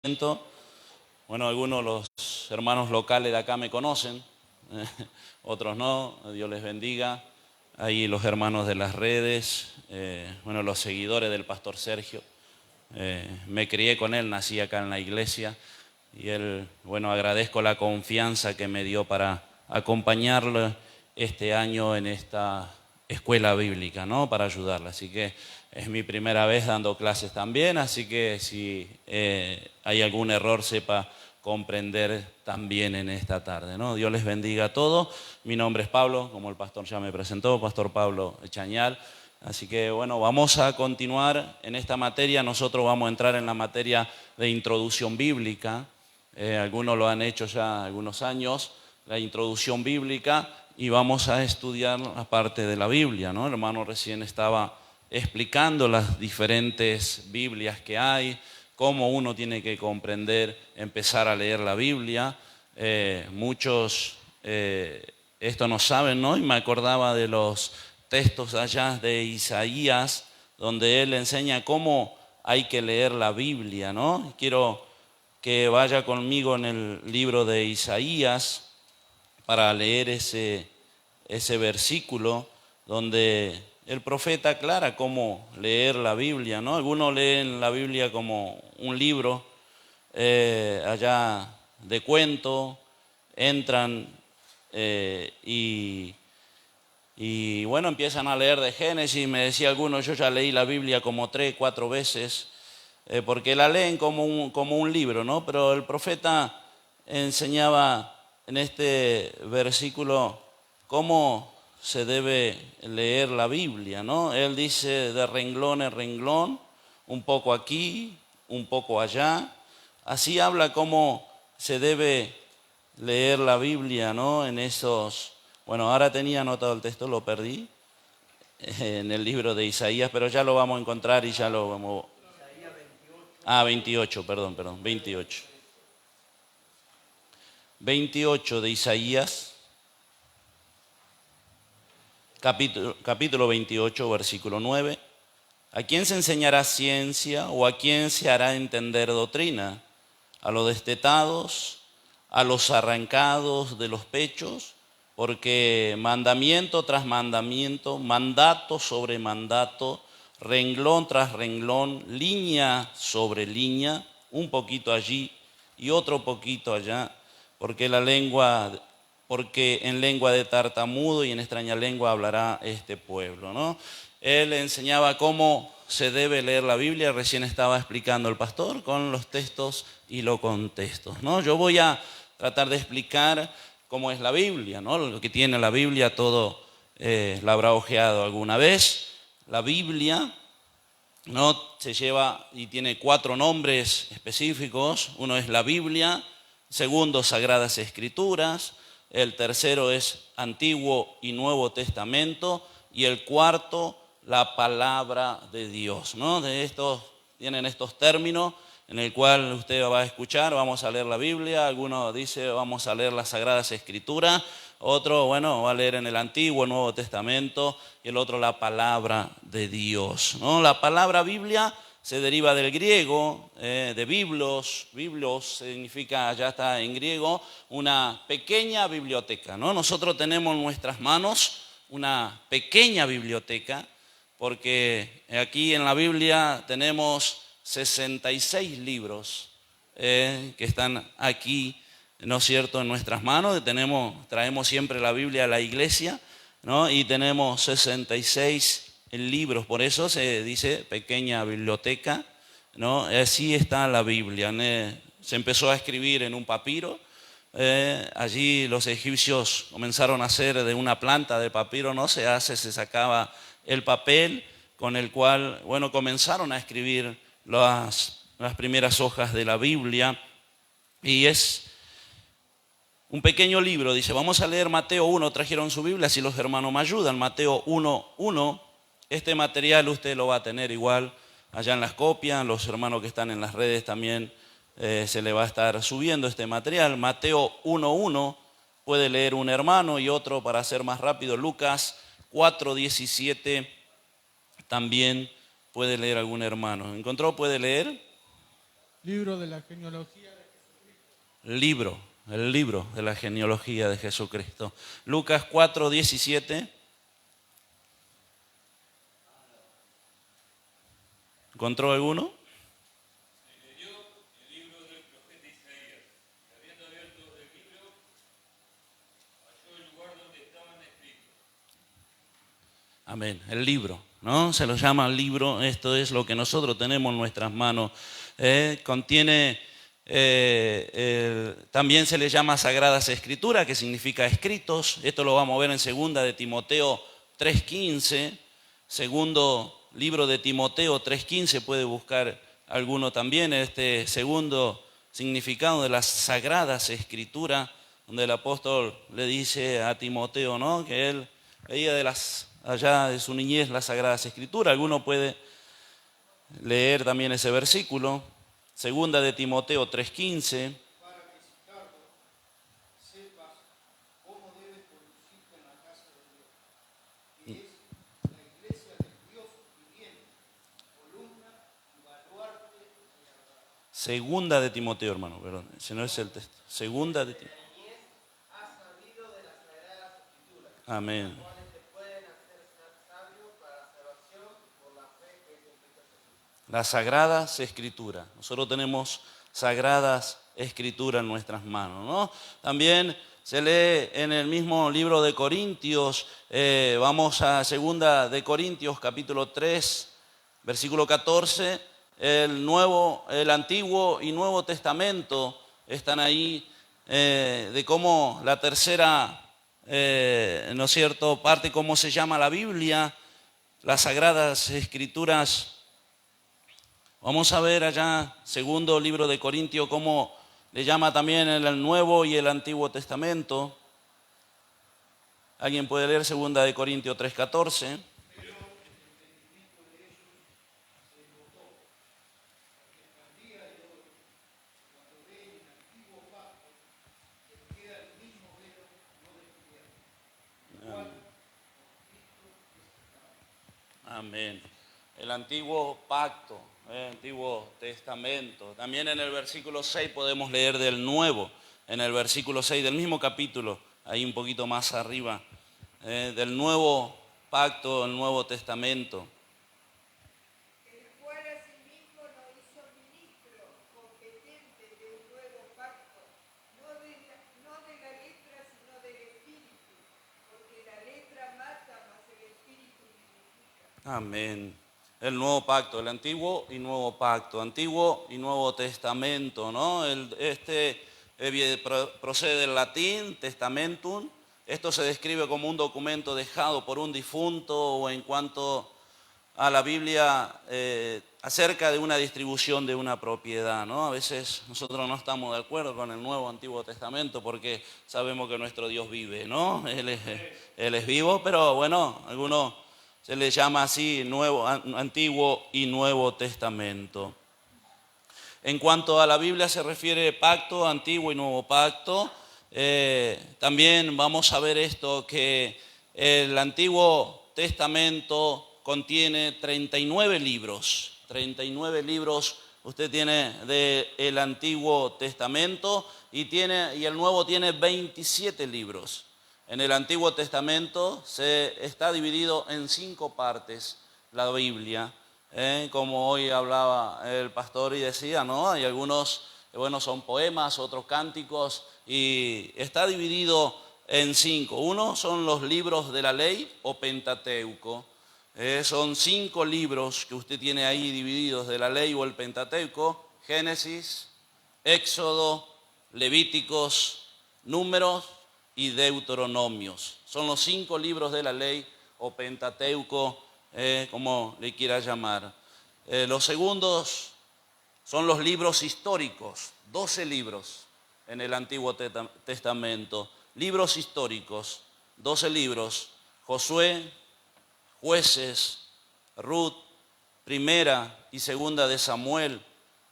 Bueno, algunos de los hermanos locales de acá me conocen, otros no, Dios les bendiga. Ahí los hermanos de las redes, bueno, los seguidores del pastor Sergio. Me crié con él, nací acá en la iglesia y él, bueno, agradezco la confianza que me dio para acompañarlo este año en esta escuela bíblica, ¿no? Para ayudarla. Así que es mi primera vez dando clases también, así que si hay algún error sepa comprender también en esta tarde, ¿no? Dios les bendiga a todos. Mi nombre es Pablo, como el pastor ya me presentó, Pastor Pablo Chañal. Así que bueno, vamos a continuar en esta materia. Nosotros vamos a entrar en la materia de introducción bíblica. Algunos lo han hecho ya algunos años, la introducción bíblica, y vamos a estudiar la parte de la Biblia, ¿no? El hermano recién estaba explicando las diferentes Biblias que hay, cómo uno tiene que comprender, empezar a leer la Biblia. Muchos esto no saben, ¿no? Y me acordaba de los textos allá de Isaías, donde él enseña cómo hay que leer la Biblia, ¿no? Quiero que vaya conmigo en el libro de Isaías para leer ese versículo donde el profeta aclara cómo leer la Biblia, ¿no? Algunos leen la Biblia como un libro allá de cuento, entran y bueno, empiezan a leer de Génesis. Me decía alguno, yo ya leí la Biblia como 3, 4 veces, porque la leen como un libro, ¿no? Pero el profeta enseñaba en este versículo cómo se debe leer la Biblia, ¿no? Él dice de renglón en renglón, un poco aquí, un poco allá. Así habla cómo se debe leer la Biblia, ¿no? En esos... Bueno, ahora tenía anotado el texto, lo perdí en el libro de Isaías, pero ya lo vamos a encontrar y ya lo vamos... 28, perdón, 28. 28 de Isaías, capítulo 28, versículo 9. ¿A quién se enseñará ciencia o a quién se hará entender doctrina? ¿A los destetados, a los arrancados de los pechos? Porque mandamiento tras mandamiento, mandato sobre mandato, renglón tras renglón, línea sobre línea, un poquito allí y otro poquito allá, porque en lengua de tartamudo y en extraña lengua hablará este pueblo, ¿no? Él enseñaba cómo se debe leer la Biblia, recién estaba explicando el pastor con los textos y los contextos, ¿no? Yo voy a tratar de explicar cómo es la Biblia, ¿no? Lo que tiene la Biblia, todo la habrá ojeado alguna vez. La Biblia, ¿no? Se lleva y tiene 4 nombres específicos. Uno es la Biblia, segundo, Sagradas Escrituras, el tercero es Antiguo y Nuevo Testamento, y el cuarto, la palabra de Dios, ¿no? Tienen estos términos en el cual usted va a escuchar, vamos a leer la Biblia, alguno dice vamos a leer las Sagradas Escrituras, otro, bueno, va a leer en el Antiguo, Nuevo Testamento, y el otro la palabra de Dios, ¿no? La palabra Biblia se deriva del griego, de biblos. Biblos significa, ya está en griego, una pequeña biblioteca, ¿no? Nosotros tenemos en nuestras manos una pequeña biblioteca, porque aquí en la Biblia tenemos 66 libros que están aquí, ¿no es cierto?, en nuestras manos. Traemos siempre la Biblia a la iglesia, ¿no? Y tenemos 66 libros, por eso se dice pequeña biblioteca, ¿no? Así está la Biblia. Se empezó a escribir en un papiro. Allí los egipcios comenzaron a hacer de una planta de papiro, ¿no? Se sacaba el papel con el cual, bueno, comenzaron a escribir las primeras hojas de la Biblia, y es un pequeño libro. Dice, vamos a leer Mateo 1, trajeron su Biblia, si los hermanos me ayudan, Mateo 1:1. Este material usted lo va a tener igual allá en las copias, los hermanos que están en las redes también se le va a estar subiendo este material. Mateo 1:1, puede leer un hermano, y otro, para hacer más rápido, Lucas 4:17, también puede leer algún hermano. ¿Encontró? ¿Puede leer? Libro de la genealogía. Libro, el libro de la genealogía de Jesucristo. Lucas 4:17. ¿Encontró alguno? Amén. El libro, ¿no? Se lo llama libro. Esto es lo que nosotros tenemos en nuestras manos. Contiene, también se le llama Sagradas Escrituras, que significa escritos. Esto lo vamos a ver en 2 de Timoteo 3:15. Segundo libro de Timoteo 3:15, puede buscar alguno también. Este segundo significado de las Sagradas Escrituras, donde el apóstol le dice a Timoteo, ¿no?, que él leía allá de su niñez las Sagradas Escrituras. Alguno puede leer también ese versículo, 2 de Timoteo 3:15. Para que Ricardo sepas cómo debes conducirte en la casa de Dios, que es la iglesia del Dios viviente, columna y baluarte de la verdad. 2 de Timoteo, hermano, perdón, ese no es el texto. 2 de Timoteo. Has sabido de las sagradas escrituras, Amén. las cuales te pueden hacer sabio para la salvación por la fe que es en Cristo Jesús. Las Sagradas Escrituras. Nosotros tenemos Sagradas Escrituras en nuestras manos, ¿no? También se lee en el mismo libro de Corintios, vamos a 2 de Corintios capítulo 3, versículo 14, el Antiguo y Nuevo Testamento están ahí, de cómo la tercera, ¿no es cierto?, parte, cómo se llama la Biblia, las Sagradas Escrituras. Vamos a ver allá, 2 libro de Corintios, cómo le llama también el Nuevo y el Antiguo Testamento. ¿Alguien puede leer 2 de Corintios 3:14? Amén. El antiguo pacto, el Antiguo Testamento. También en el versículo 6 podemos leer del Nuevo. En el versículo 6 del mismo capítulo, ahí un poquito más arriba, del Nuevo Pacto, el Nuevo Testamento. El cual asimismo nos hizo ministros competentes de un nuevo pacto, no de la letra, sino del espíritu, porque la letra mata, mas el espíritu vivifica. Amén. El nuevo pacto, el antiguo y nuevo pacto, antiguo y nuevo testamento, ¿no? Procede del latín, testamentum. Esto se describe como un documento dejado por un difunto o en cuanto a la Biblia, acerca de una distribución de una propiedad, ¿no? A veces nosotros no estamos de acuerdo con el Nuevo Antiguo Testamento porque sabemos que nuestro Dios vive, ¿no? Él es vivo, pero bueno, algunos se le llama así Antiguo y Nuevo Testamento. En cuanto a la Biblia se refiere pacto, antiguo y nuevo pacto, también vamos a ver esto, que el Antiguo Testamento contiene 39 libros. 39 libros usted tiene del Antiguo Testamento y el Nuevo tiene 27 libros. En el Antiguo Testamento está dividido en 5 partes la Biblia. Como hoy hablaba el pastor y decía, ¿no? Hay algunos, bueno, son poemas, otros cánticos, y está dividido en 5. Uno son los libros de la ley o Pentateuco. Son 5 libros que usted tiene ahí divididos de la ley o el Pentateuco: Génesis, Éxodo, Levíticos, Números y Deuteronomios. Son los 5 libros de la ley o Pentateuco, como le quiera llamar. Los segundos son los libros históricos, 12 libros en el Antiguo Testamento. Libros históricos, 12 libros: Josué, Jueces, Ruth, Primera y Segunda de Samuel,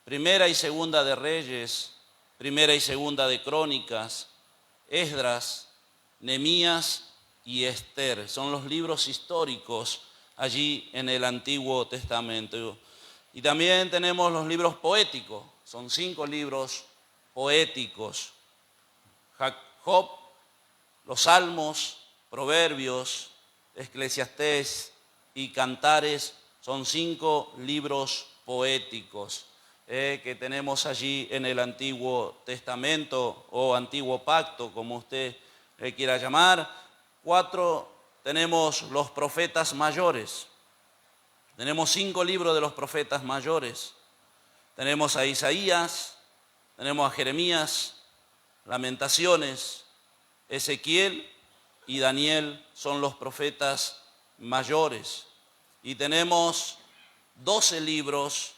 Primera y Segunda de Reyes, Primera y Segunda de Crónicas, Esdras, Nehemías y Esther. Son los libros históricos allí en el Antiguo Testamento. Y también tenemos los libros poéticos, son 5 libros poéticos. Job, los Salmos, Proverbios, Eclesiastés y Cantares son 5 libros poéticos que tenemos allí en el Antiguo Testamento o Antiguo Pacto, como usted le quiera llamar. 4 tenemos los profetas mayores. Tenemos 5 libros de los profetas mayores. Tenemos a Isaías, tenemos a Jeremías, Lamentaciones, Ezequiel y Daniel son los profetas mayores. Y tenemos 12 libros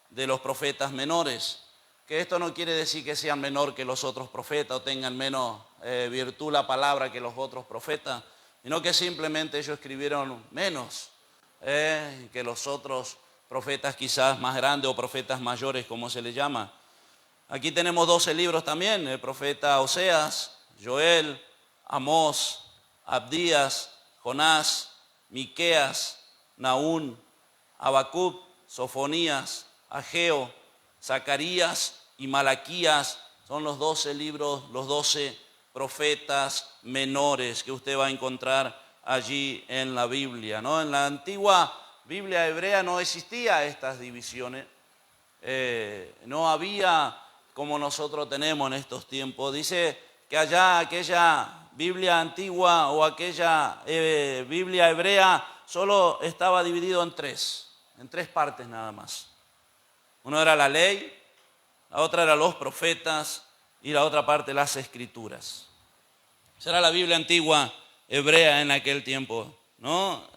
de los profetas menores, que esto no quiere decir que sean menor que los otros profetas o tengan menos virtud la palabra que los otros profetas, sino que simplemente ellos escribieron menos que los otros profetas quizás más grandes o profetas mayores, como se les llama. Aquí tenemos 12 libros también, el profeta Oseas, Joel, Amós, Abdías, Jonás, Miqueas, Nahum, Habacuc, Sofonías, Ageo, Zacarías y Malaquías. Son los 12 libros, los 12 profetas menores que usted va a encontrar allí en la Biblia, ¿no? En la antigua Biblia hebrea no existían estas divisiones, no había como nosotros tenemos en estos tiempos. Dice que allá aquella Biblia antigua o aquella Biblia hebrea solo estaba dividido en tres partes nada más. Uno era la ley, la otra era los profetas y la otra parte las escrituras. Esa era la Biblia antigua hebrea en aquel tiempo, ¿no?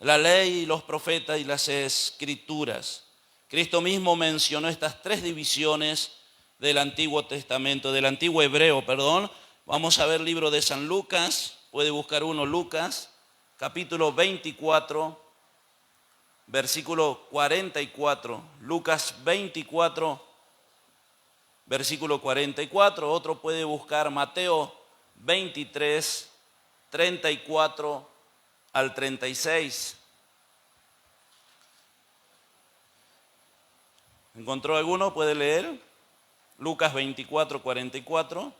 La ley, los profetas y las escrituras. Cristo mismo mencionó estas 3 divisiones del Antiguo Testamento, del Antiguo Hebreo, perdón. Vamos a ver el libro de San Lucas, puede buscar uno, Lucas, capítulo 24, versículo 44. Lucas 24, versículo 44. Otro puede buscar Mateo 23, 34 al 36. ¿Encontró alguno? ¿Puede leer? Lucas 24, 44.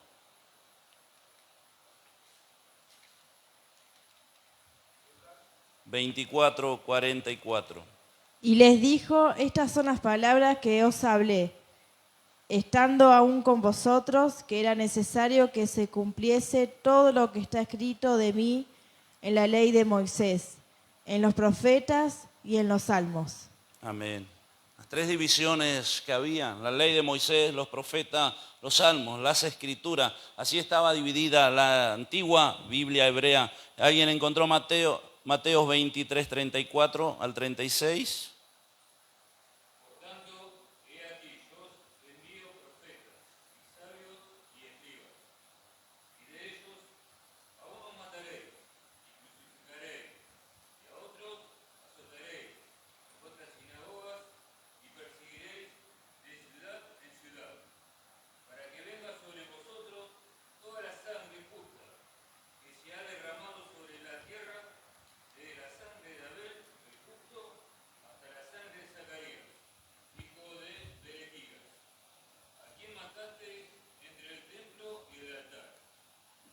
Y les dijo: estas son las palabras que os hablé, estando aún con vosotros, que era necesario que se cumpliese todo lo que está escrito de mí en la ley de Moisés, en los profetas y en los salmos. Amén. Las 3 divisiones que había, la ley de Moisés, los profetas, los salmos, las escrituras. Así estaba dividida la antigua Biblia hebrea. ¿Alguien encontró Mateo 23, 34 al 36?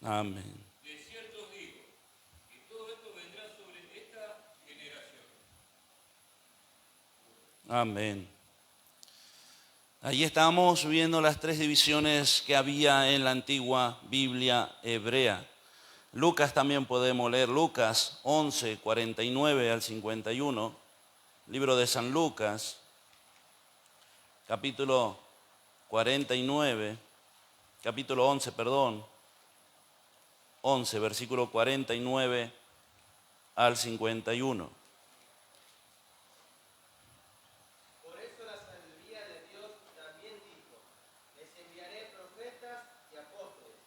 Amén. De cierto os digo, que todo esto vendrá sobre esta generación. Amén. Allí estamos viendo las 3 divisiones que había en la antigua Biblia hebrea. Lucas también podemos leer, Lucas 11, 49 al 51, libro de San Lucas, capítulo 11, versículo 49 al 51. Por eso la sabiduría de Dios también dijo: les enviaré profetas y apóstoles,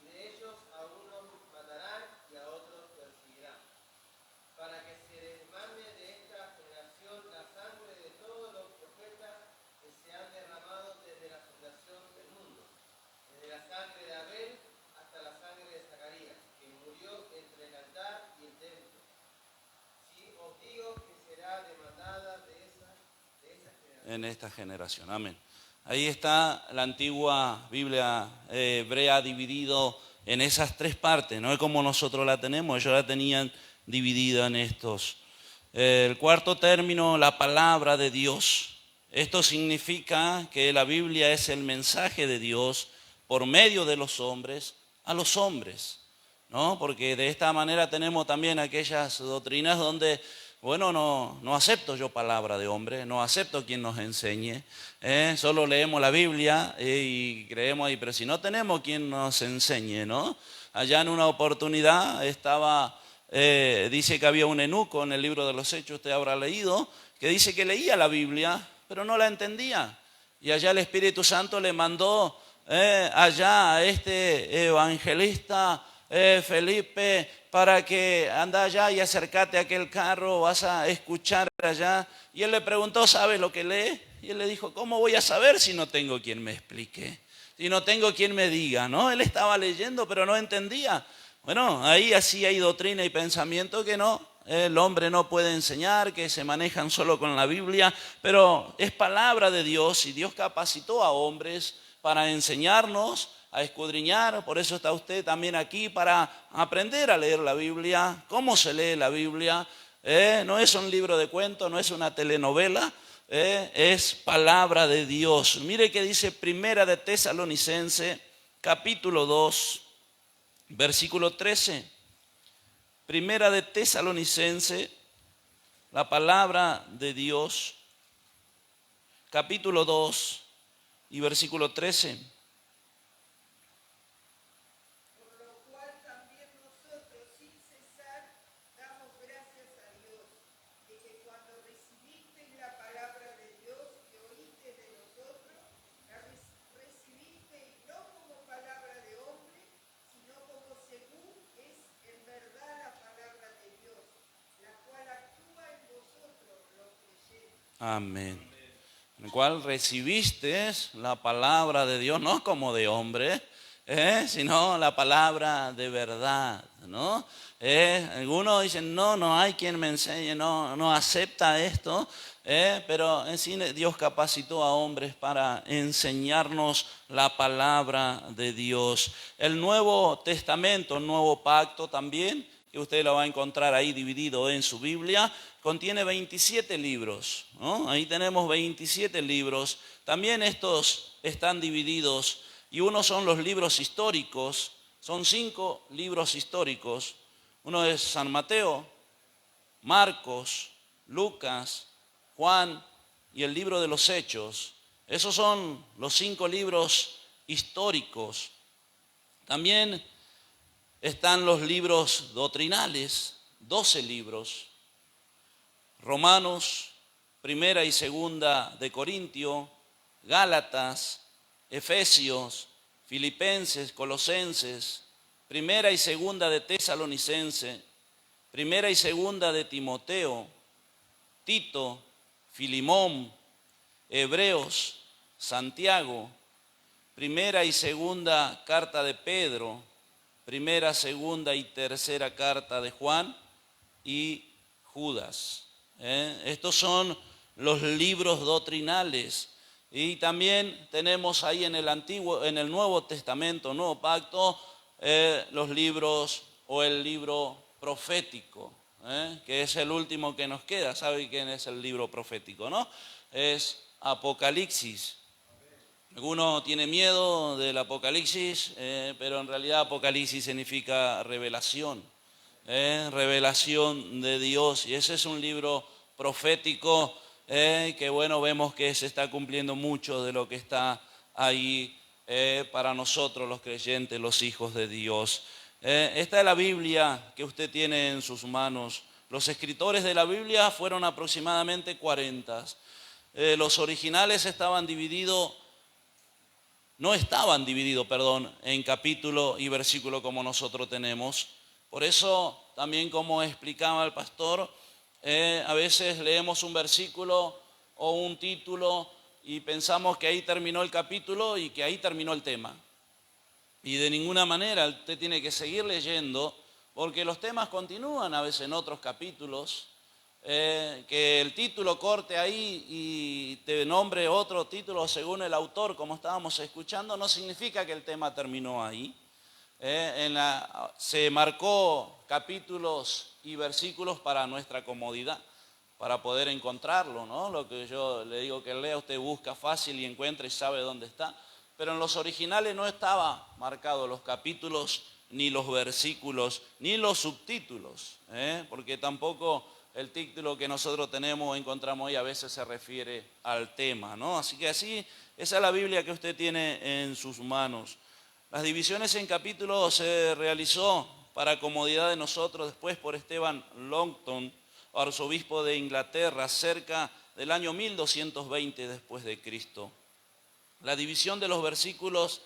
y de ellos a unos matarán y a otros perseguirán, para que se demande de esta generación la sangre de todos los profetas que se han derramado desde la fundación del mundo, desde la sangre de Abel hasta la sangre de Zacarías, que murió entre el altar y el templo. Sí, os digo que será demandada de esa generación. En esta generación, amén. Ahí está la antigua Biblia hebrea dividido en esas tres partes. No es como nosotros la tenemos, ellos la tenían dividida en estos. El cuarto término, la palabra de Dios. Esto significa que la Biblia es el mensaje de Dios por medio de los hombres a los hombres, ¿no? Porque de esta manera tenemos también aquellas doctrinas donde, bueno, no acepto yo palabra de hombre, no acepto quien nos enseñe, solo leemos la Biblia y creemos ahí, pero si no tenemos quien nos enseñe, ¿no? Allá en una oportunidad dice que había un eunuco en el libro de los Hechos, usted habrá leído, que dice que leía la Biblia, pero no la entendía. Y allá el Espíritu Santo le mandó allá a este evangelista Felipe para que anda allá y acércate a aquel carro, vas a escuchar allá. Y él le preguntó, ¿sabe lo que lee? Y él le dijo, ¿cómo voy a saber si no tengo quien me explique? Si no tengo quien me diga, ¿no? Él estaba leyendo, pero no entendía. Bueno, ahí así hay doctrina y pensamiento que no, el hombre no puede enseñar, que se manejan solo con la Biblia, pero es palabra de Dios y Dios capacitó a hombres para enseñarnos a escudriñar. Por eso está usted también aquí para aprender a leer la Biblia, cómo se lee la Biblia. No es un libro de cuentos, no es una telenovela, es palabra de Dios. Mire que dice Primera de Tesalonicenses, capítulo 2, versículo 13. Primera de Tesalonicenses, la palabra de Dios, capítulo 2 y versículo 13. Por lo cual también nosotros sin cesar damos gracias a Dios, de que cuando recibisteis la palabra de Dios que oíste de nosotros, la recibisteis no como palabra de hombre, sino como según es en verdad la palabra de Dios, la cual actúa en vosotros los creyentes. Amén. En el cual recibiste la palabra de Dios, no como de hombre, sino la palabra de verdad, ¿no? Algunos dicen, no hay quien me enseñe, no acepta esto, pero en sí Dios capacitó a hombres para enseñarnos la palabra de Dios. El Nuevo Testamento, el Nuevo Pacto también, que usted lo va a encontrar ahí dividido en su Biblia, contiene 27 libros, ¿no? Ahí tenemos 27 libros. También estos están divididos y unos son los libros históricos, son 5 libros históricos. Uno es San Mateo, Marcos, Lucas, Juan y el libro de los Hechos. Esos son los 5 libros históricos. También están los libros doctrinales, 12 libros. Romanos, Primera y Segunda de Corintio, Gálatas, Efesios, Filipenses, Colosenses, Primera y Segunda de Tesalonicense, Primera y Segunda de Timoteo, Tito, Filimón, Hebreos, Santiago, Primera y Segunda carta de Pedro, Primera, Segunda y Tercera carta de Juan y Judas. Estos son los libros doctrinales. Y también tenemos ahí en el Nuevo Testamento, Nuevo Pacto, los libros o el libro profético, que es el último que nos queda. ¿Sabe quién es el libro profético, no? Es Apocalipsis. Alguno tiene miedo del Apocalipsis, pero en realidad Apocalipsis significa revelación. Revelación de Dios, y ese es un libro profético que bueno, vemos que se está cumpliendo mucho de lo que está ahí para nosotros los creyentes, los hijos de Dios. Esta es la Biblia que usted tiene en sus manos. Los escritores de la Biblia fueron aproximadamente 40. Los originales no estaban divididos, en capítulo y versículo como nosotros tenemos. Por eso, también como explicaba el pastor, a veces leemos un versículo o un título y pensamos que ahí terminó el capítulo y que ahí terminó el tema. Y de ninguna manera usted tiene que seguir leyendo, porque los temas continúan a veces en otros capítulos, que el título corte ahí y te nombre otro título según el autor, como estábamos escuchando, no significa que el tema terminó ahí. Se marcó capítulos y versículos para nuestra comodidad, para poder encontrarlo, ¿no? Lo que yo le digo que lea, usted busca fácil y encuentra y sabe dónde está. Pero en los originales no estaba marcado los capítulos, ni los versículos, ni los subtítulos, porque tampoco el título que nosotros tenemos, encontramos hoy, a veces se refiere al tema, ¿no? Así que así, esa es la Biblia que usted tiene en sus manos. Las divisiones en capítulos se realizó para comodidad de nosotros después por Esteban Longton, arzobispo de Inglaterra, cerca del año 1220 después de Cristo. La división de los versículos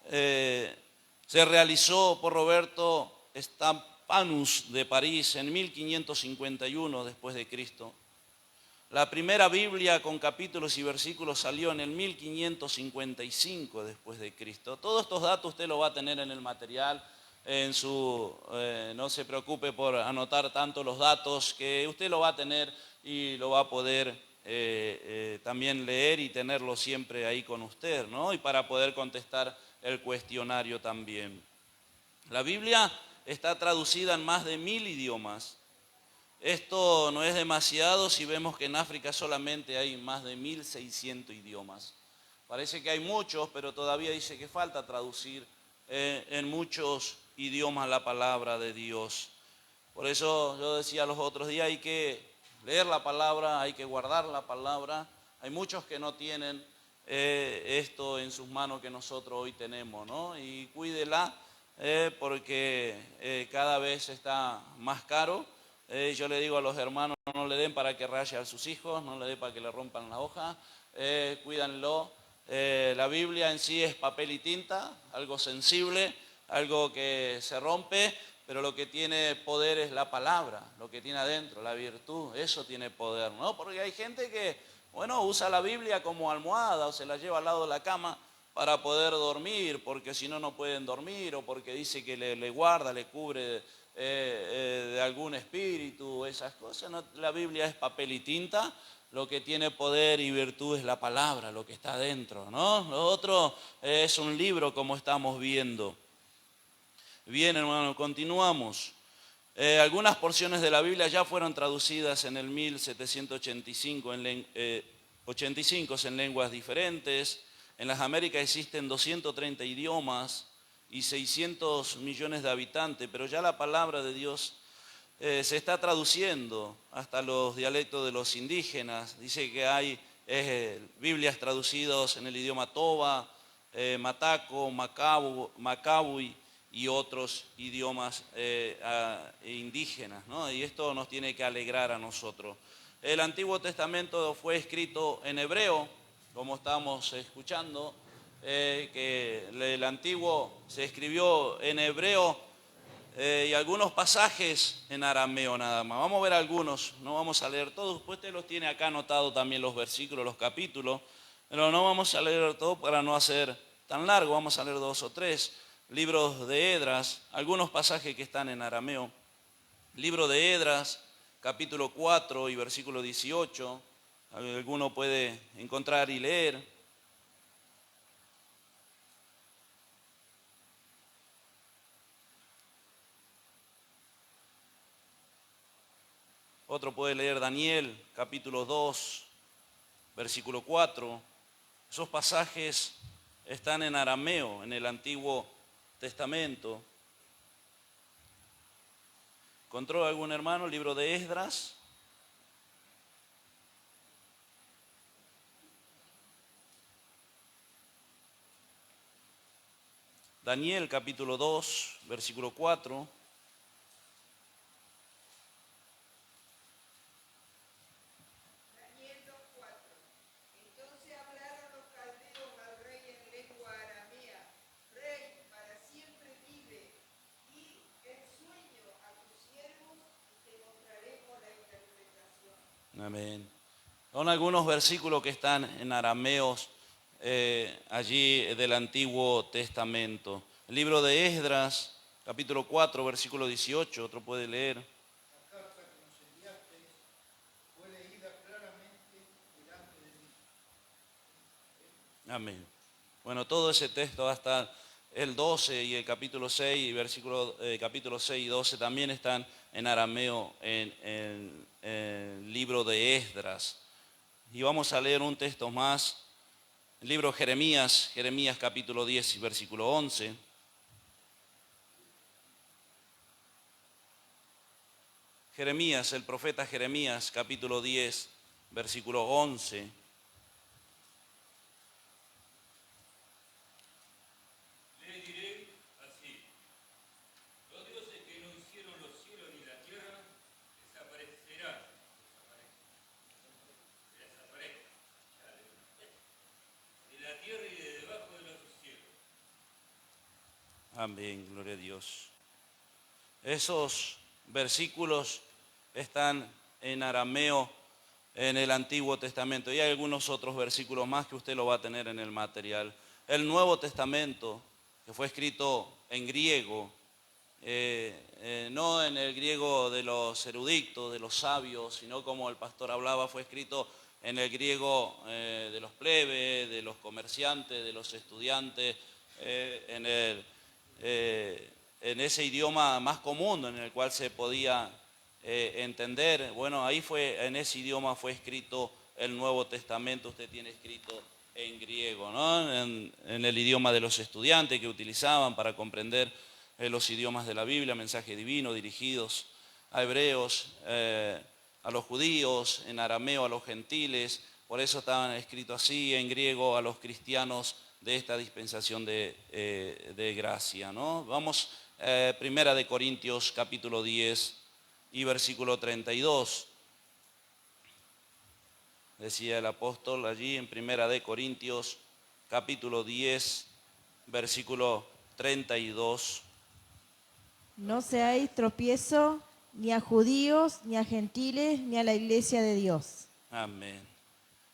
se realizó por Roberto Stampanus de París en 1551 después de Cristo. La primera Biblia con capítulos y versículos salió en el 1555 después de Cristo. Todos estos datos usted los va a tener en el material, no se preocupe por anotar tanto los datos, que usted lo va a tener y lo va a poder también leer y tenerlo siempre ahí con usted, ¿no? Y para poder contestar el cuestionario también. La Biblia está traducida en más de 1000 idiomas. Esto no es demasiado si vemos que en África solamente hay más de 1600 idiomas. Parece que hay muchos, pero todavía dice que falta traducir en muchos idiomas la palabra de Dios. Por eso yo decía los otros días, hay que leer la palabra, hay que guardar la palabra. Hay muchos que no tienen esto en sus manos que nosotros hoy tenemos, ¿no? Y cuídela porque cada vez está más caro. Yo le digo a los hermanos, no le den para que raye a sus hijos, no le den para que le rompan la hoja, cuídanlo. La Biblia en sí es papel y tinta, algo sensible, algo que se rompe, pero lo que tiene poder es la palabra, lo que tiene adentro, la virtud, eso tiene poder, ¿no? Porque hay gente que, bueno, usa la Biblia como almohada o se la lleva al lado de la cama para poder dormir, porque si no, no pueden dormir, o porque dice que le guarda, le cubre de algún espíritu, esas cosas. No, la Biblia es papel y tinta, lo que tiene poder y virtud es la palabra, lo que está adentro, ¿no? Lo otro es un libro, como estamos viendo. Bien, hermano, continuamos. Algunas porciones de la Biblia ya fueron traducidas en el 1785 85 en lenguas diferentes. En las Américas existen 230 idiomas y 600 millones de habitantes, pero ya la palabra de Dios se está traduciendo hasta los dialectos de los indígenas. Dice que hay Biblias traducidas en el idioma Toba, Mataco, Macabuy y otros idiomas indígenas, ¿no? Y esto nos tiene que alegrar a nosotros. El Antiguo Testamento fue escrito en hebreo, como estamos escuchando, que el Antiguo se escribió en hebreo y algunos pasajes en arameo nada más. Vamos a ver algunos, no vamos a leer todos, después usted los tiene acá anotados también los versículos, los capítulos, pero no vamos a leer todo para no hacer tan largo, vamos a leer 2 o 3. Libros de Esdras, algunos pasajes que están en arameo. Libro de Esdras, capítulo 4 y versículo 18, alguno puede encontrar y leer. Otro puede leer Daniel, capítulo 2, versículo 4. Esos pasajes están en arameo, en el Antiguo Testamento. ¿Encontró algún hermano el libro de Esdras? Daniel, capítulo 2, versículo 4. Amén. Son algunos versículos que están en arameos allí del Antiguo Testamento. El libro de Esdras, capítulo 4, versículo 18, otro puede leer. La carta que nos enviasteis Amén. Bueno, todo ese texto va a estar el 12 y el capítulo 6, capítulo 6 y 12 también están en arameo en el libro de Esdras. Y vamos a leer un texto más, el libro Jeremías capítulo 10 y versículo 11. Jeremías, el profeta Jeremías, capítulo 10, versículo 11. Le diré así: los dioses que no hicieron los cielos ni la tierra desaparecerán, de la tierra y de debajo de los cielos. Amén, gloria a Dios. Esos versículos están en arameo en el Antiguo Testamento y hay algunos otros versículos más que usted lo va a tener en el material. El Nuevo Testamento, que fue escrito en griego, no en el griego de los eruditos, de los sabios, sino como el pastor hablaba, fue escrito en el griego de los plebes, de los comerciantes, de los estudiantes, en ese idioma más común en el cual se podía entender. Bueno, ahí en ese idioma fue escrito el Nuevo Testamento, usted tiene escrito en griego, ¿no? En el idioma de los estudiantes que utilizaban para comprender los idiomas de la Biblia, mensajes divinos dirigidos a hebreos, a los judíos, en arameo a los gentiles, por eso estaban escritos así, en griego a los cristianos de esta dispensación de gracia, ¿no? Vamos, Primera de Corintios capítulo 10 y versículo 32. Decía el apóstol allí en Primera de Corintios capítulo 10, versículo 32. No seáis tropiezo ni a judíos, ni a gentiles, ni a la iglesia de Dios. Amén.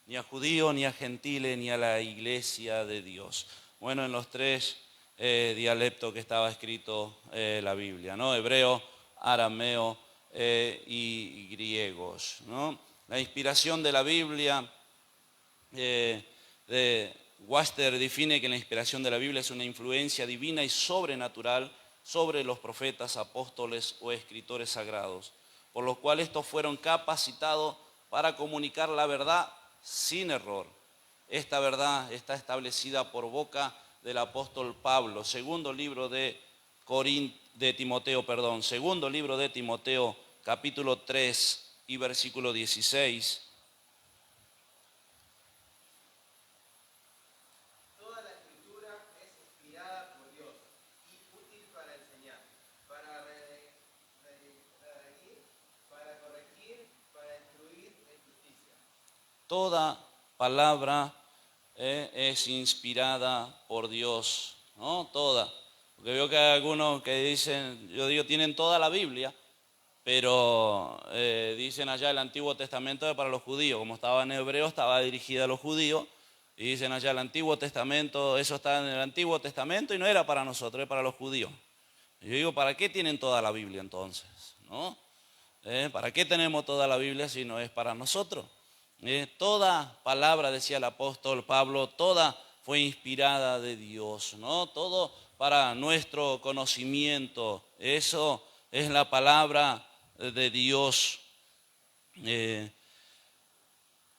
Ni a judíos, ni a gentiles, ni a la iglesia de Dios. Bueno, en los tres dialectos que estaba escrito la Biblia, ¿no? Hebreo, arameo y griegos, ¿no? La inspiración de la Biblia, Waster define que la inspiración de la Biblia es una influencia divina y sobrenatural sobre los profetas, apóstoles o escritores sagrados, por lo cual estos fueron capacitados para comunicar la verdad sin error. Esta verdad está establecida por boca del apóstol Pablo. Segundo libro de Timoteo, capítulo 3 y versículo 16. Toda la escritura es inspirada por Dios y útil para enseñar, para redarguir, para corregir, para instruir en justicia. Toda palabra es inspirada por Dios, ¿no? Toda. Porque veo que hay algunos que dicen, yo digo, tienen toda la Biblia, pero dicen allá el Antiguo Testamento es para los judíos, como estaba en hebreo, estaba dirigida a los judíos, y dicen allá el Antiguo Testamento, eso está en el Antiguo Testamento y no era para nosotros, es para los judíos. Y yo digo, ¿para qué tienen toda la Biblia entonces? ¿No? ¿Para qué tenemos toda la Biblia si no es para nosotros? Toda palabra, decía el apóstol Pablo, toda fue inspirada de Dios, ¿no? Todo para nuestro conocimiento. Eso es la palabra de Dios.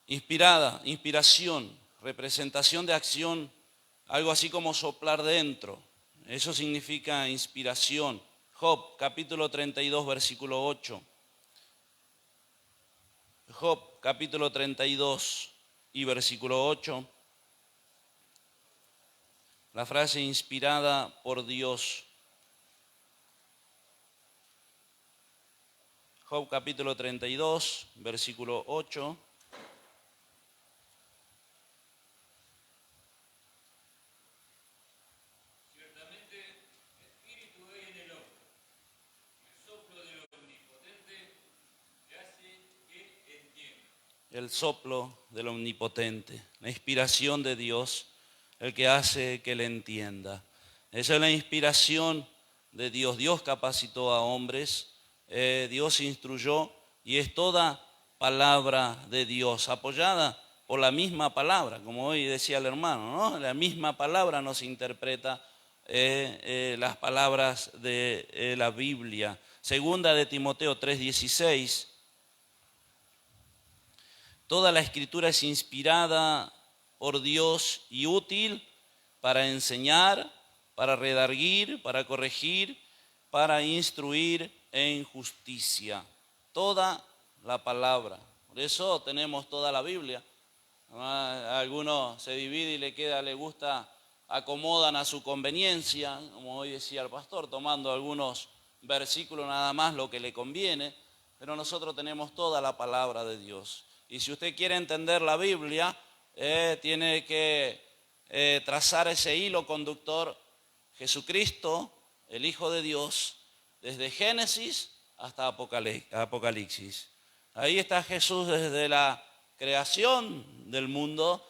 Inspirada, inspiración, representación de acción, algo así como soplar dentro. Eso significa inspiración. Job, capítulo 32, versículo 8. Job, capítulo 32 y versículo 8. La frase inspirada por Dios. Job, capítulo 32, versículo 8. Ciertamente, espíritu hay en el hombre, el soplo del omnipotente que hace que entienda. El soplo del omnipotente, la inspiración de Dios, el que hace que le entienda. Esa es la inspiración de Dios. Dios capacitó a hombres, Dios instruyó y es toda palabra de Dios, apoyada por la misma palabra, como hoy decía el hermano, ¿no? La misma palabra nos interpreta las palabras de la Biblia. Segunda de Timoteo 3:16. Toda la escritura es inspirada por Dios y útil para enseñar, para redarguir, para corregir, para instruir en justicia. Toda la palabra. Por eso tenemos toda la Biblia. A algunos se divide y le gusta, acomodan a su conveniencia, como hoy decía el pastor, tomando algunos versículos nada más lo que le conviene, pero nosotros tenemos toda la palabra de Dios. Y si usted quiere entender la Biblia, tiene que trazar ese hilo conductor, Jesucristo, el Hijo de Dios, desde Génesis hasta Apocalipsis. Ahí está Jesús desde la creación del mundo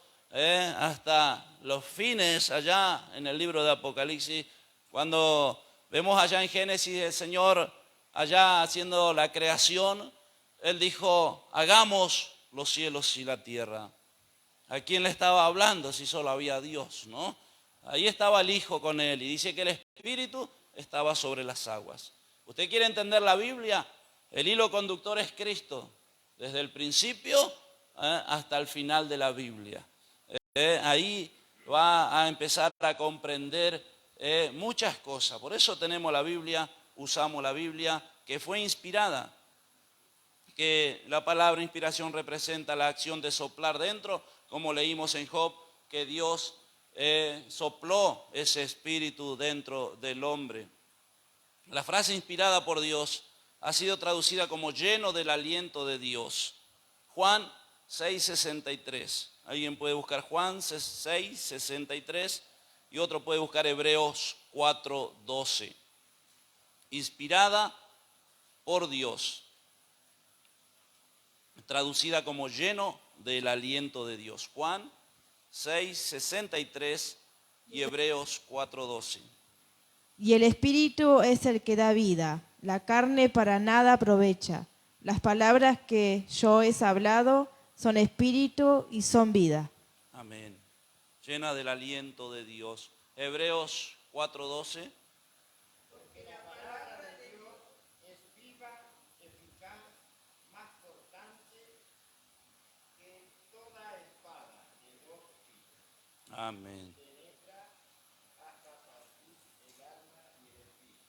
hasta los fines allá en el libro de Apocalipsis. Cuando vemos allá en Génesis el Señor allá haciendo la creación, Él dijo, hagamos los cielos y la tierra. ¿A quién le estaba hablando si solo había Dios, no? Ahí estaba el Hijo con Él y dice que el Espíritu estaba sobre las aguas. ¿Usted quiere entender la Biblia? El hilo conductor es Cristo, desde el principio hasta el final de la Biblia. Ahí va a empezar a comprender muchas cosas. Por eso tenemos la Biblia, usamos la Biblia que fue inspirada. Que la palabra inspiración representa la acción de soplar dentro, como leímos en Job, que Dios sopló ese espíritu dentro del hombre. La frase inspirada por Dios ha sido traducida como lleno del aliento de Dios. Juan 6:63. Alguien puede buscar Juan 6:63 y otro puede buscar Hebreos 4:12. Inspirada por Dios, traducida como lleno del aliento de Dios. Juan 6:63 y Hebreos 4:12. Y el Espíritu es el que da vida, la carne para nada aprovecha. Las palabras que yo he hablado son espíritu y son vida. Amén. Llena del aliento de Dios. Hebreos 4:12. Porque la palabra de Dios es viva, eficaz, más cortante que toda espada de dos filos. Amén. Penetra hasta partir el alma y el espíritu.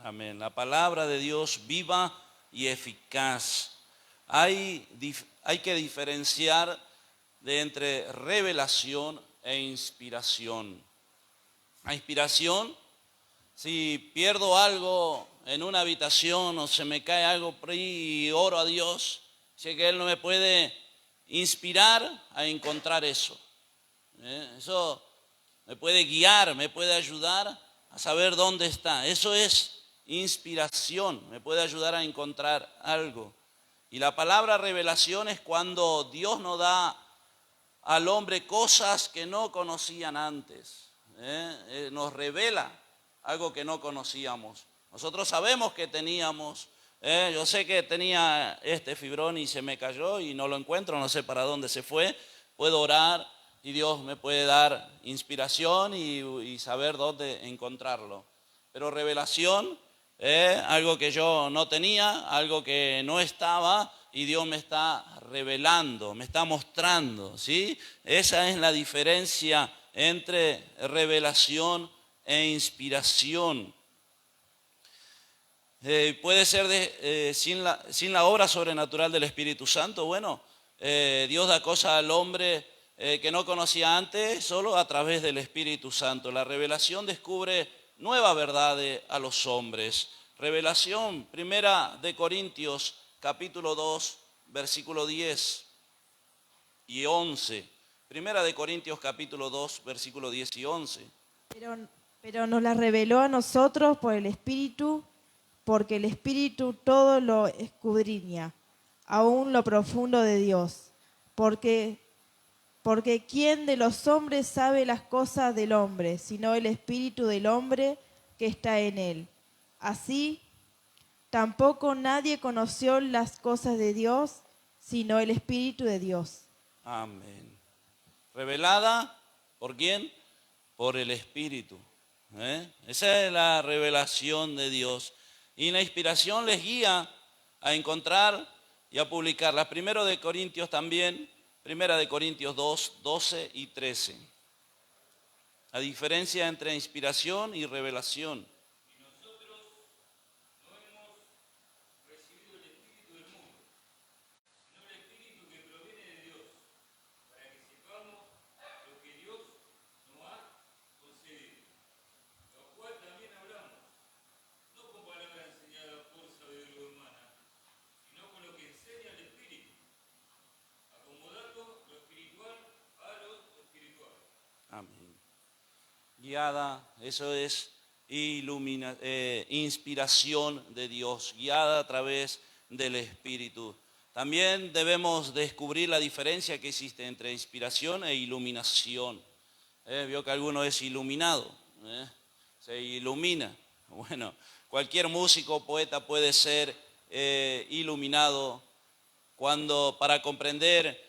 Amén. La palabra de Dios viva y eficaz. Hay que diferenciar de entre revelación e inspiración. La inspiración, si pierdo algo en una habitación o se me cae algo por ahí y oro a Dios, sé que Él no me puede inspirar a encontrar eso. Eso me puede guiar, me puede ayudar a saber dónde está. Eso es inspiración, me puede ayudar a encontrar algo. Y la palabra revelación es cuando Dios nos da al hombre cosas que no conocían antes. Nos revela algo que no conocíamos. Nosotros sabemos que teníamos, yo sé que tenía este fibrón y se me cayó y no lo encuentro, no sé para dónde se fue. Puedo orar y Dios me puede dar inspiración y saber dónde encontrarlo. Pero revelación, algo que yo no tenía, algo que no estaba y Dios me está revelando, me está mostrando, ¿sí? Esa es la diferencia entre revelación e inspiración. Puede ser sin la obra sobrenatural del Espíritu Santo. Bueno, Dios da cosas al hombre que no conocía antes solo a través del Espíritu Santo. La revelación descubre nueva verdad a los hombres. Revelación, primera de Corintios, capítulo 2, versículo 10 y 11. Primera de Corintios, capítulo 2, versículo 10 y 11. Pero nos la reveló a nosotros por el Espíritu, porque el Espíritu todo lo escudriña, aún lo profundo de Dios. Porque ¿quién de los hombres sabe las cosas del hombre, sino el Espíritu del hombre que está en él? Así, tampoco nadie conoció las cosas de Dios, sino el Espíritu de Dios. Amén. ¿Revelada por quién? Por el Espíritu. Esa es la revelación de Dios. Y la inspiración les guía a encontrar y a publicarlas. Primero de Corintios también, Primera de Corintios 2, 12 y 13. La diferencia entre inspiración y revelación. Y nosotros no hemos recibido el Espíritu del mundo, sino el Espíritu que proviene de Dios, para que sepamos lo que Dios nos ha concedido. Lo cual también hablamos, no con palabras enseñadas por sabiduría humana, sino con lo que enseña el Espíritu, acomodando lo espiritual a lo espiritual. Amén. Guiada, eso es inspiración de Dios, guiada a través del Espíritu. También debemos descubrir la diferencia que existe entre inspiración e iluminación. Vio que alguno es iluminado, se ilumina. Bueno, cualquier músico, poeta puede ser iluminado para comprender,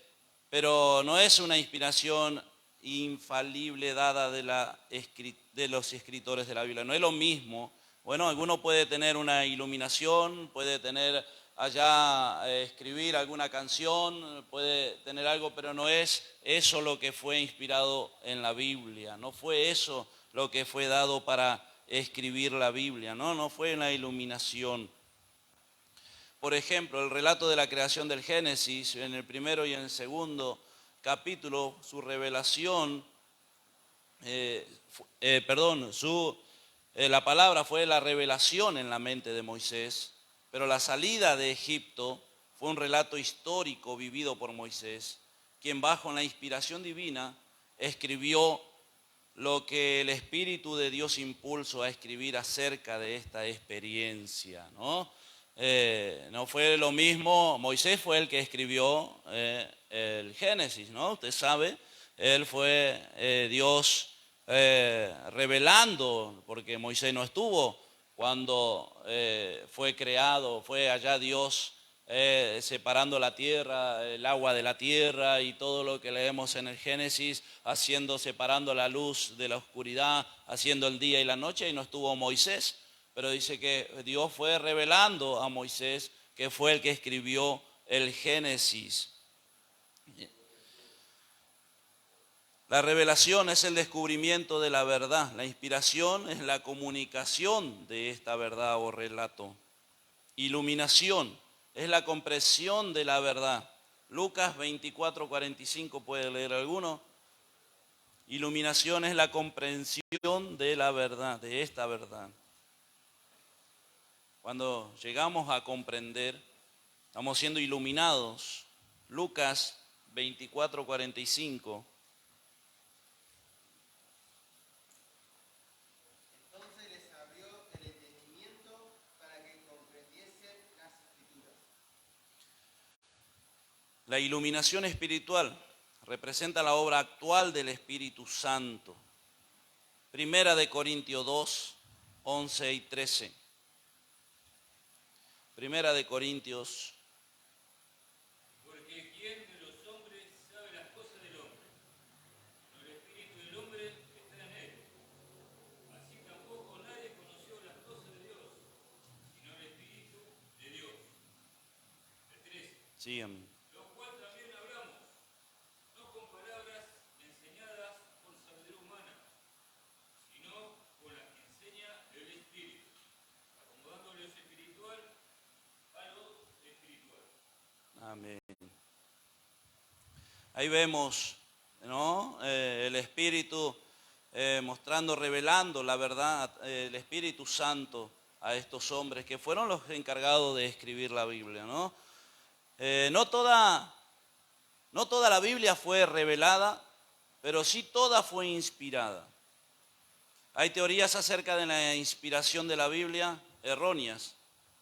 pero no es una inspiración infalible dada de los escritores de la Biblia. No es lo mismo. Bueno, alguno puede tener una iluminación, puede tener allá escribir alguna canción, puede tener algo, pero no es eso lo que fue inspirado en la Biblia. No fue eso lo que fue dado para escribir la Biblia. No fue la iluminación. Por ejemplo, el relato de la creación del Génesis, en el primero y en el segundo capítulo, su revelación, la palabra fue la revelación en la mente de Moisés, pero la salida de Egipto fue un relato histórico vivido por Moisés, quien bajo la inspiración divina escribió lo que el Espíritu de Dios impulsó a escribir acerca de esta experiencia, ¿no? No fue lo mismo, Moisés fue el que escribió el Génesis, ¿no? Usted sabe, él fue Dios revelando, porque Moisés no estuvo cuando fue creado, fue allá Dios separando la tierra, el agua de la tierra y todo lo que leemos en el Génesis, separando la luz de la oscuridad, haciendo el día y la noche, y no estuvo Moisés. Pero dice que Dios fue revelando a Moisés, que fue el que escribió el Génesis. La revelación es el descubrimiento de la verdad. La inspiración es la comunicación de esta verdad o relato. Iluminación es la comprensión de la verdad. Lucas 24:45, ¿puede leer alguno? Iluminación es la comprensión de la verdad, de esta verdad. Cuando llegamos a comprender, estamos siendo iluminados. Lucas 24:45. Entonces les abrió el entendimiento para que comprendiesen las Escrituras. La iluminación espiritual representa la obra actual del Espíritu Santo. Primera de Corintios 2, 11 y 13. Primera de Corintios. Porque ¿quién de los hombres sabe las cosas del hombre? No, el espíritu del hombre está en él. Así tampoco nadie conoció las cosas de Dios, sino el Espíritu de Dios. El 13. Síganme. Lo cual también hablamos, no con palabras enseñadas por sabiduría humana, sino con las que enseña el Espíritu, acomodando lo espiritual a lo espiritual. Amén. Ahí vemos, ¿no? El Espíritu mostrando, revelando la verdad, el Espíritu Santo a estos hombres que fueron los encargados de escribir la Biblia, ¿no? No toda la Biblia fue revelada, pero sí toda fue inspirada. Hay teorías acerca de la inspiración de la Biblia erróneas,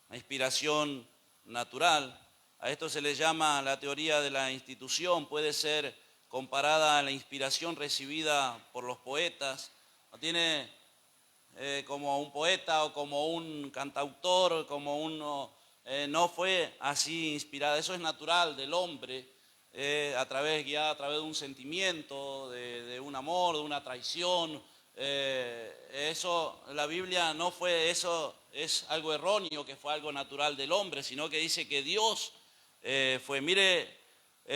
la inspiración natural. A esto se le llama la teoría de la institución, puede ser comparada a la inspiración recibida por los poetas. No tiene como un poeta o como un cantautor, como uno no fue así inspirada. Eso es natural del hombre, guiada a través de un sentimiento, de un amor, de una traición. Eso, la Biblia no fue eso, es algo erróneo, que fue algo natural del hombre, sino que dice que Dios fue. Mire,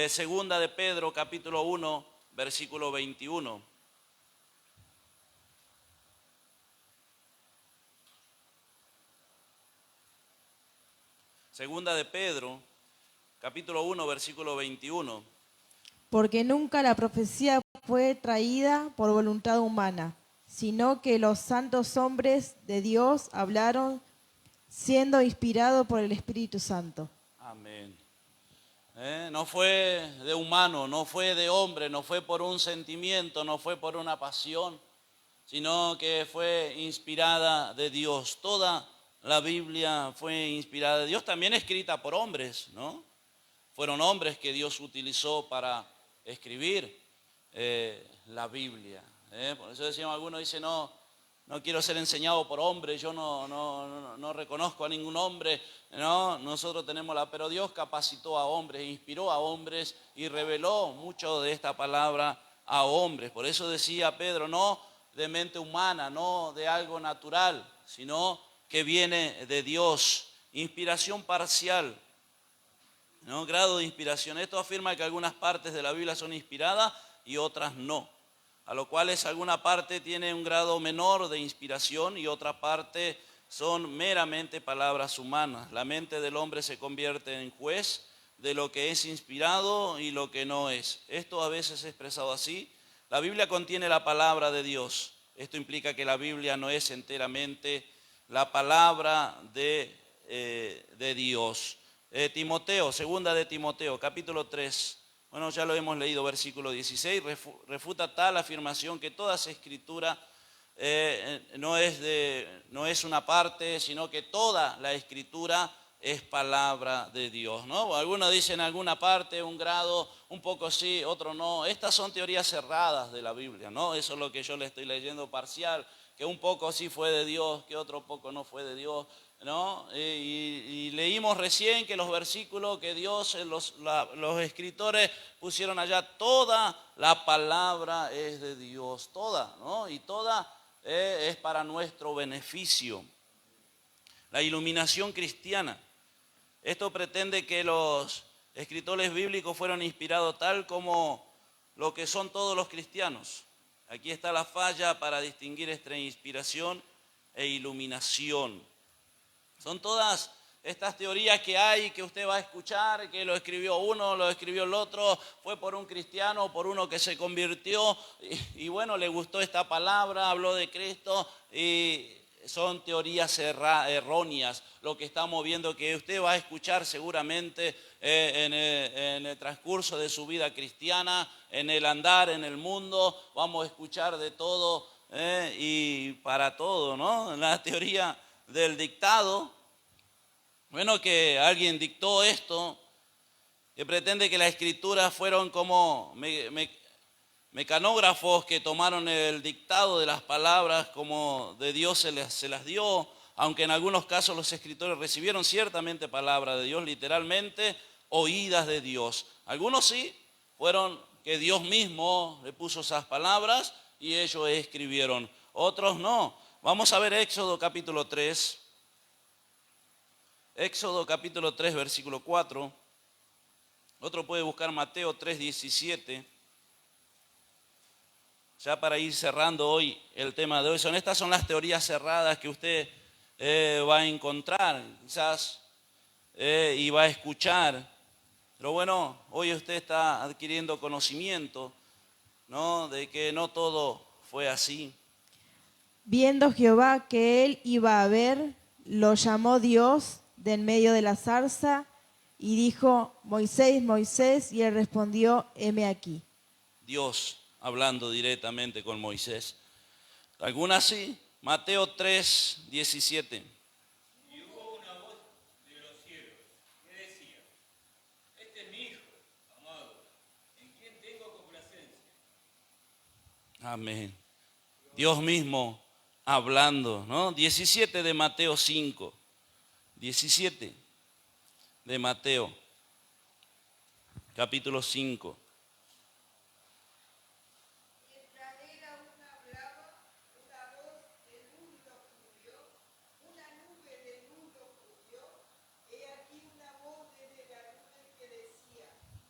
segunda de Pedro, capítulo 1, versículo 21. Segunda de Pedro, capítulo 1, versículo 21. Porque nunca la profecía fue traída por voluntad humana, sino que los santos hombres de Dios hablaron siendo inspirados por el Espíritu Santo. Amén. No fue de humano, no fue de hombre, no fue por un sentimiento, no fue por una pasión, sino que fue inspirada de Dios. Toda la Biblia fue inspirada de Dios, también escrita por hombres, ¿no? Fueron hombres que Dios utilizó para escribir la Biblia. Por eso decíamos, algunos dicen, no quiero ser enseñado por hombres, yo no reconozco a ningún hombre. No, nosotros tenemos pero Dios capacitó a hombres, inspiró a hombres y reveló mucho de esta palabra a hombres. Por eso decía Pedro, no de mente humana, no de algo natural, sino que viene de Dios. Inspiración parcial, ¿no? Grado de inspiración. Esto afirma que algunas partes de la Biblia son inspiradas y otras no, a lo cual alguna parte tiene un grado menor de inspiración y otra parte son meramente palabras humanas. La mente del hombre se convierte en juez de lo que es inspirado y lo que no es. Esto a veces es expresado así. La Biblia contiene la palabra de Dios. Esto implica que la Biblia no es enteramente la palabra de Dios. Timoteo, segunda de Timoteo, capítulo 3. Bueno, ya lo hemos leído, versículo 16, refuta tal afirmación que toda esa escritura no es una parte, sino que toda la escritura es palabra de Dios, ¿no? Algunos dicen alguna parte, un grado, un poco sí, otro no. Estas son teorías cerradas de la Biblia, ¿no? Eso es lo que yo le estoy leyendo parcial, que un poco sí fue de Dios, que otro poco no fue de Dios, ¿no? Y leímos recién que los versículos que Dios, los escritores pusieron allá, toda la palabra es de Dios, toda, ¿no? Y toda es para nuestro beneficio. La iluminación cristiana. Esto pretende que los escritores bíblicos fueron inspirados tal como lo que son todos los cristianos. Aquí está la falla para distinguir entre inspiración e iluminación. Son todas estas teorías que hay, que usted va a escuchar, que lo escribió uno, lo escribió el otro, fue por un cristiano, por uno que se convirtió y bueno, le gustó esta palabra, habló de Cristo y son teorías erróneas. Lo que estamos viendo que usted va a escuchar seguramente en el transcurso de su vida cristiana, en el andar en el mundo, vamos a escuchar de todo y para todo, ¿no? La teoría del dictado, bueno, que alguien dictó esto, que pretende que las escrituras fueron como mecanógrafos que tomaron el dictado de las palabras como de Dios se las dio, aunque en algunos casos los escritores recibieron ciertamente palabra de Dios, literalmente oídas de Dios. Algunos sí, fueron que Dios mismo le puso esas palabras y ellos escribieron, otros no. Vamos a ver Éxodo capítulo 3. Éxodo capítulo 3, versículo 4. Otro puede buscar Mateo 3, 17. Ya para ir cerrando hoy el tema de hoy. Estas son las teorías cerradas que usted va a encontrar, quizás, y va a escuchar. Pero bueno, hoy usted está adquiriendo conocimiento, ¿no? De que no todo fue así. Viendo Jehová que él iba a ver, lo llamó Dios de en medio de la zarza y dijo, Moisés, Moisés, y él respondió, heme aquí. Dios hablando directamente con Moisés. Algunas sí. Mateo 3, 17. Y hubo una voz de los cielos que decía, este es mi hijo, amado, en quien tengo complacencia. Amén. Dios mismo hablando, ¿no? 17 de Mateo 5. 17. de Mateo, capítulo 5. Mientras él aún hablaba, una voz de luz lo cubrió, una nube de luz lo cubrió. He aquí una voz desde la nube que decía: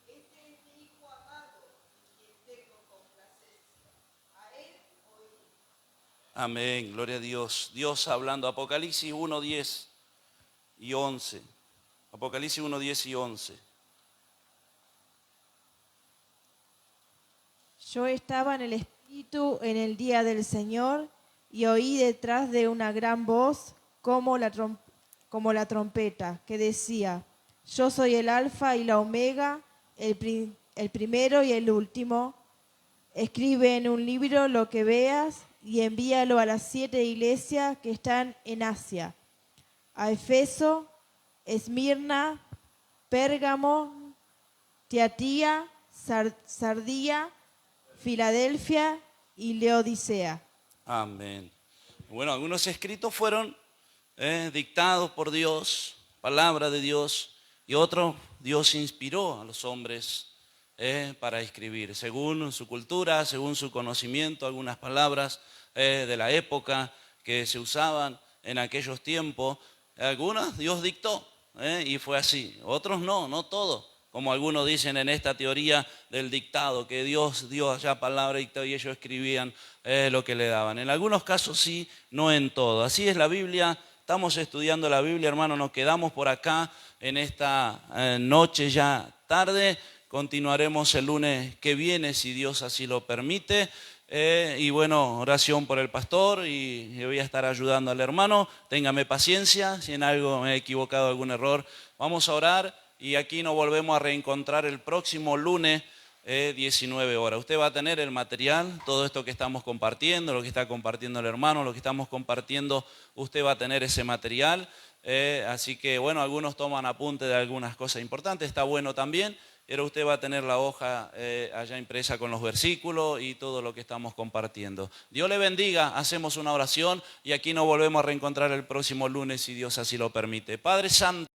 Este es mi Hijo amado, en quien tengo complacencia. A él oí. Amén, gloria a Dios. Dios hablando, Apocalipsis 1, 10 y 11. Apocalipsis 1, 10 y 11. Yo estaba en el Espíritu en el día del Señor y oí detrás de una gran voz como la trompeta que decía: Yo soy el Alfa y la Omega, el primero y el último. Escribe en un libro lo que veas y envíalo a las 7 iglesias que están en Asia: a Efeso, Esmirna, Pérgamo, Tiatira, Sardía, Filadelfia y Laodicea. Amén. Bueno, algunos escritos fueron dictados por Dios, palabra de Dios, y otros Dios inspiró a los hombres para escribir, según su cultura, según su conocimiento, algunas palabras de la época que se usaban en aquellos tiempos. Algunas Dios dictó y fue así, otros no todo. Como algunos dicen en esta teoría del dictado, que Dios dio allá palabra dictada y ellos escribían lo que le daban. En algunos casos sí, no en todo. Así es la Biblia, estamos estudiando la Biblia, hermano, nos quedamos por acá en esta noche ya tarde. Continuaremos el lunes que viene, si Dios así lo permite. Y bueno, oración por el pastor y yo voy a estar ayudando al hermano. Téngame paciencia, si en algo me he equivocado, algún error. Vamos a orar. Y aquí nos volvemos a reencontrar el próximo lunes, 19 horas. Usted va a tener el material, todo esto que estamos compartiendo, lo que está compartiendo el hermano, lo que estamos compartiendo, usted va a tener ese material. Así que, bueno, algunos toman apunte de algunas cosas importantes, está bueno también, pero usted va a tener la hoja allá impresa con los versículos y todo lo que estamos compartiendo. Dios le bendiga, hacemos una oración y aquí nos volvemos a reencontrar el próximo lunes, si Dios así lo permite. Padre Santo.